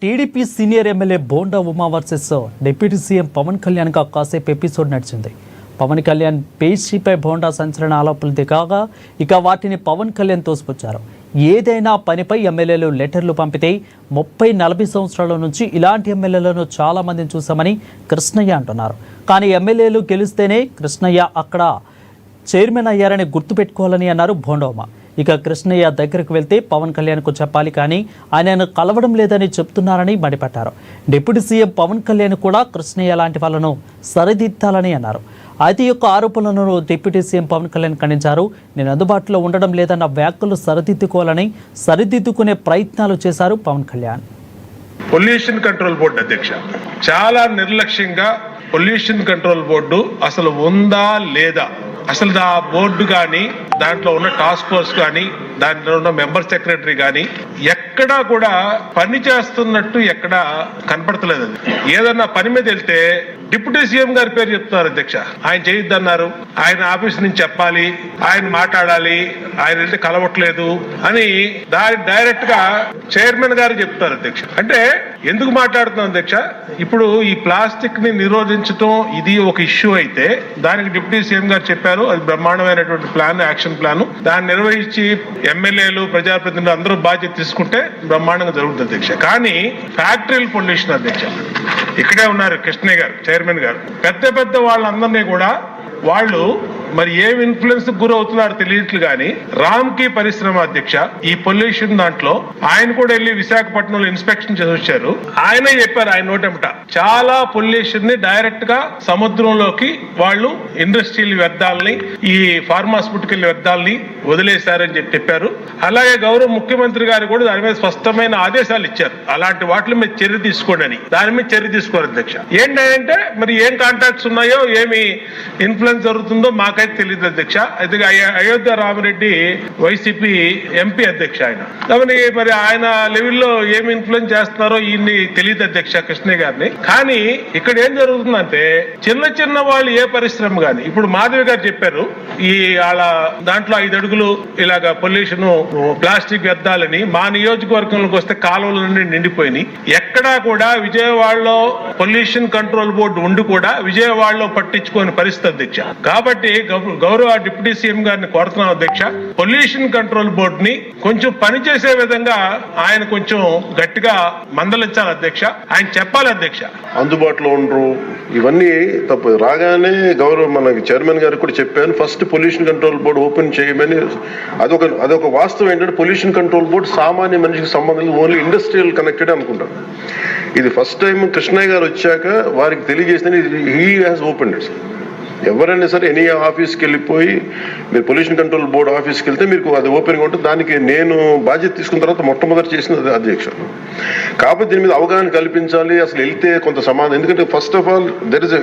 TDP senior MLA Bonda Uma versus deputy CM Pawan కళ్యాణ్గా కాసేపు episode నడిచింది. పవన్ కళ్యాణ్ పేషీపై బోండా సంచలన ఆరోపణలు దిగాగా ఇక వాటిని పవన్ కళ్యాణ్ తోసిపుచ్చారు. ఏదైనా పనిపై ఎమ్మెల్యేలు లెటర్లు పంపితే 30-40 సంవత్సరాల నుంచి ఇలాంటి ఎమ్మెల్యేలను చాలా మందిని చూసామని కృష్ణయ్య అంటున్నారు. కానీ ఎమ్మెల్యేలు గెలిస్తేనే కృష్ణయ్య అక్కడ చైర్మన్ అయ్యారని గుర్తుపెట్టుకోవాలని అన్నారు బోండా ఉమా. ఇక కృష్ణయ్య దగ్గరకు వెళ్తే పవన్ కళ్యాణ్కు చెప్పాలి, కానీ ఆయనను కలవడం లేదని చెప్తున్నారని మండిపడ్డారు. డిప్యూటీ సీఎం పవన్ కళ్యాణ్ కూడా కృష్ణయ్య లాంటి వాళ్ళను సరిదిద్దాలని అన్నారు. అయితే యొక్క ఆరోపణలను డిప్యూటీ సీఎం పవన్ కళ్యాణ్ ఖండించారు. నేను అందుబాటులో ఉండడం లేదన్న వ్యాఖ్యలు సరిదిద్దుకునే ప్రయత్నాలు చేశారు Pawan Kalyan. Pollution control board అధ్యక్ష చాలా నిర్లక్ష్యంగా పొల్యూషన్ కంట్రోల్ బోర్డు అసలు ఉందా లేదా, అసలు ఆ బోర్డు కానీ దాంట్లో ఉన్న టాస్క్ ఫోర్స్ కానీ దాంట్లో ఉన్న మెంబర్ సెక్రటరీ కానీ ఎక్కడా కూడా పని చేస్తున్నట్టు ఎక్కడా కనపడతలేదు. ఏదన్నా పని మీద వెళ్తే డిప్యూటీ సీఎం గారి పేరు చెప్తున్నారు అధ్యక్ష. ఆయన చేయొద్దన్నారు, ఆయన ఆఫీస్ నుంచి చెప్పాలి, ఆయన మాట్లాడాలి, ఆయన వెళ్తే కలవట్లేదు అని డైరెక్ట్ గా చైర్మన్ గారు చెప్తారు అధ్యక్ష. అంటే ఎందుకు మాట్లాడుతున్నాం అధ్యక్ష, ఇప్పుడు ఈ ప్లాస్టిక్ ని నిరోధించడం ఇది ఒక ఇష్యూ అయితే దానికి డిప్యూటీ సీఎం గారు చెప్పారు, అది బ్రహ్మాండమైనటువంటి ప్లాన్, యాక్షన్ ప్లాన్. దాన్ని నిర్వహించి ఎమ్మెల్యేలు ప్రజాప్రతినిధులు అందరూ బాధ్యత తీసుకుంటే బ్రహ్మాండంగా జరుగుతుంది అధ్యక్ష. కానీ ఫ్యాక్టరీల పొల్యూషన్ అధ్యక్ష, ఇక్కడే ఉన్నారు కృష్ణయ్య గారు, చైర్మన్ గారు, పెద్ద వాళ్ళందరినీ కూడా వాళ్ళు మరి ఏం ఇన్ఫ్లుయెన్స్ గురవుతున్నారో తెలియట్లు గాని రామ్కి పరిశ్రమ అధ్యక్ష ఈ పొల్యూషన్ దాంట్లో ఆయన కూడా వెళ్ళి విశాఖపట్నంలో ఇన్స్పెక్షన్ చేసి వచ్చారు. ఆయనే చెప్పారు ఆయన నోటెంట చాలా పొల్యూషన్ ని డైరెక్ట్ గా సముద్రంలోకి వాళ్ళు ఇండస్ట్రియల్ వ్యర్థాలని, ఈ ఫార్మాస్యూటికల్ వ్యర్థాలని వదిలేశారని చెప్పారు. అలాగే గౌరవ ముఖ్యమంత్రి గారు కూడా దాని మీద స్పష్టమైన ఆదేశాలు ఇచ్చారు, అలాంటి వాటి మీద చర్య తీసుకోండి అని. దాని మీద చర్య తీసుకోరు అధ్యక్ష. ఏంటంటే మరి ఏం కాంటాక్ట్స్ ఉన్నాయో, ఏమి ఇన్ఫ్లుయెన్స్ జరుగుతుందో మాకైతే తెలియదు అధ్యక్ష. అయితే అయోధ్య రామిరెడ్డి వైసీపీ ఎంపీ అధ్యక్ష ఆయన, కాబట్టి మరి ఆయన లెవెల్లో ఏమి ఇన్ఫ్లుయెన్స్ చేస్తున్నారో ఈయన్ని తెలియదు అధ్యక్ష కృష్ణయ్య గారిని. కానీ ఇక్కడ ఏం జరుగుతుందంటే చిన్న వాళ్ళు ఏ పరిశ్రమ గాని, ఇప్పుడు మాధవి గారు చెప్పారు ఈ వాళ్ళ దాంట్లో 5 అడుగులు ఇలాగా పొల్యూషన్ ప్లాస్టిక్ వ్యర్థాలని మా నియోజకవర్గంలోకి వస్తే కాలువల నుండి నిండిపోయినాయి. ఎక్కడా కూడా విజయవాడలో పొల్యూషన్ కంట్రోల్ బోర్డు ఉండి కూడా విజయవాడలో పట్టించుకోని పరిస్థితి అధ్యక్ష. కాబట్టి గౌరవ డిప్యూటీ సీఎం గారిని కోరుతున్నాం అధ్యక్ష, పొల్యూషన్ కంట్రోల్ బోర్డు ని కొంచెం పనిచేసే విధంగా ఆయన కొంచెం గట్టిగా మందలించాలి అధ్యక్ష, ఆయన చెప్పాలి అధ్యక్ష. అందుబాటులో ఉండరు, ఇవన్నీ తప్పు. రాగానే గౌరవ మనకి చైర్మన్ గారికి కూడా చెప్పాను, first pollution control board open చేయమని. అదొక వాస్తవం ఏంటంటే పొల్యూషన్ కంట్రోల్ బోర్డు సామాన్య మనిషికి సంబంధం లేదు, ఓన్లీ ఇండస్ట్రియల్ కనెక్టెడ్ అనుకుంటారు. ఇది ఫస్ట్ టైం కృష్ణయ్య గారు వచ్చాక వారికి తెలియజేసిన హీ హాజ్ ఓపెన్డ్ ఇట్. ఎవరైనా సరే ఎనీ ఆఫీస్కి వెళ్ళిపోయి మీరు పొల్యూషన్ కంట్రోల్ బోర్డు ఆఫీస్కి వెళ్తే మీకు అది ఓపెన్గా ఉంటుంది. దానికి నేను బాధ్యత తీసుకున్న తర్వాత మొట్టమొదటి చేసినది అధ్యక్షుడు. కాకపోతే దీని మీద అవగాహన కల్పించాలి, అసలు వెళ్తే కొంత సమాధానం. ఎందుకంటే first of all there is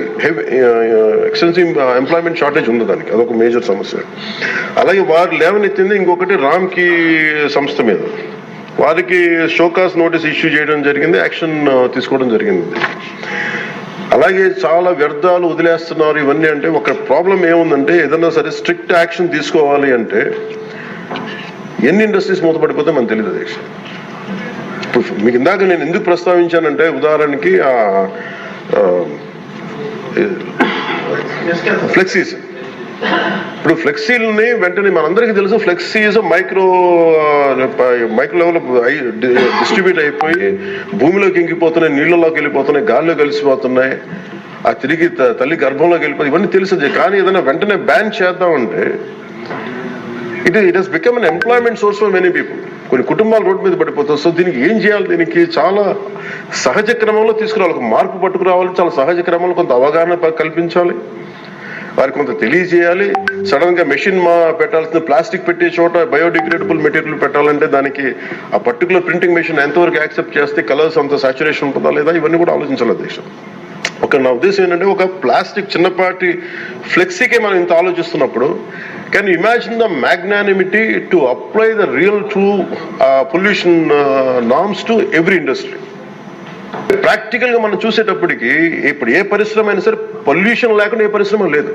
extensive employment shortage ఉంది, దానికి అదొక మేజర్ సమస్య. అలాగే వారు లేవనెత్తింది ఇంకొకటి రామ్కి సంస్థ మీద, వారికి షోకాస్ నోటీస్ ఇష్యూ చేయడం జరిగింది, యాక్షన్ తీసుకోవడం జరిగింది. అలాగే చాలా వ్యర్థాలు వదిలేస్తున్నారు ఇవన్నీ. అంటే ఒక ప్రాబ్లం ఏముందంటే ఏదన్నా సరే స్ట్రిక్ట్ యాక్షన్ తీసుకోవాలి అంటే ఎన్ని ఇండస్ట్రీస్ మూతపడిపోతే మనకు తెలియదు అధ్యక్ష. ఇప్పుడు మీకు ఇందాక నేను ఎందుకు ప్రస్తావించానంటే ఉదాహరణకి ఫ్లెక్సీస్. ఇప్పుడు ఫ్లెక్సీలని వెంటనే మనందరికీ తెలుసు, ఫ్లెక్సీస్ మైక్రో లెవెల్ డిస్ట్రిబ్యూట్ అయిపోయి భూమిలోకి ఇంకిపోతున్నాయి, నీళ్ళలోకి వెళ్ళిపోతున్నాయి, గాల్లో కలిసిపోతున్నాయి, ఆ తిరిగి తల్లి గర్భంలోకి వెళ్ళిపోతుంది, ఇవన్నీ తెలుసు. కానీ ఏదైనా వెంటనే బ్యాన్ చేద్దామంటే it has become an employment source for many people. కొన్ని కుటుంబాలు రోడ్డు మీద పడిపోతాయి. సో దీనికి ఏం చేయాలి, దీనికి చాలా సహజ క్రమంలో తీసుకురావాలి, ఒక మార్పు పట్టుకురావాలి, చాలా సహజ క్రమంలో కొంత అవగాహన కల్పించాలి, వారికి కొంత తెలియజేయాలి. సడన్ గా మెషిన్ పెట్టాల్సిన ప్లాస్టిక్ పెట్టే చోట బయోడిగ్రేడబుల్ మెటీరియల్ పెట్టాలంటే దానికి ఆ పర్టికులర్ ప్రింటింగ్ మెషిన్ ఎంతవరకు యాక్సెప్ట్ చేస్తే కలర్స్ అంత సాచురేషన్ ఉంటుందా లేదా, ఇవన్నీ కూడా ఆలోచించాలి అధ్యక్ష. నా ఉద్దేశం ఏంటంటే ఒక ప్లాస్టిక్ చిన్నపాటి ఫ్లెక్సీకే మనం ఇంత ఆలోచిస్తున్నప్పుడు can you imagine the magnanimity to apply the real true pollution norms to every industry. Practical గా మనం చూసేటప్పటికి ఇప్పుడు ఏ పరిశ్రమ అయినా సరే పొల్యూషన్ లేకుండా ఏ పరిశ్రమ లేదు.